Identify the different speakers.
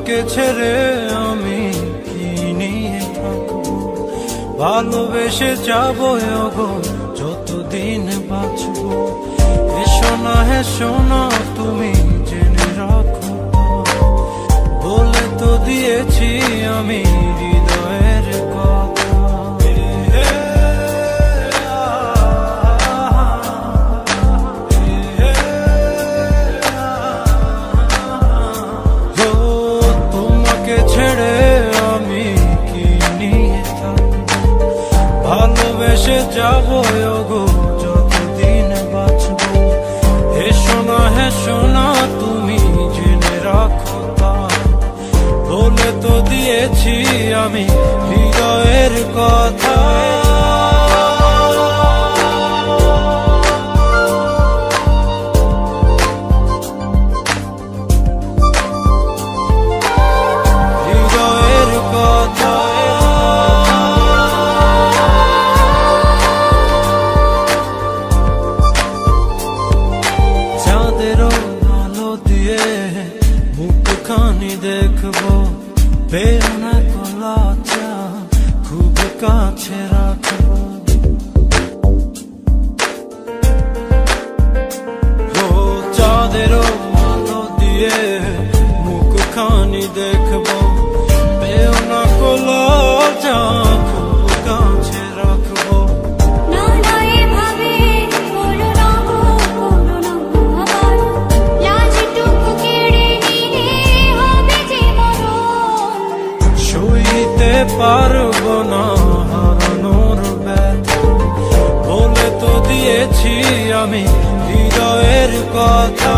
Speaker 1: তোমাকে ছেড়ে আমি কি নিয়ে থাকবো, ভালোবেসে যাবো গো যতদিন বাঁচবো। এসো না হেসো না তুমি জেনে রাখো, বলে তো দিয়েছি আমি হৃদয়ের কথা। তোমাকে ছেড়ে আমি কি নিয়ে থাকবো, ভালোবেসে যাবো গো যতদিন বাঁচবো। হেসো না তুমি জেনে রাখো, বলে তো দিয়েছি আমি হৃদয়ের কথা। হৃদয়ের কথা চাঁদেরও আলো দিয়ে মুখখানি দেখবো, পেও না কলাচা খুব কাছে রাখবো। ও চাঁদেরও আলো দিয়ে মুখখানি দেখবো, পেও না কলাচা খুব কাছে রাখবো। সইতে পারবো না হারানোর ব্যথা, বলে তো দিয়েছি আমি হৃদয়ের কথা।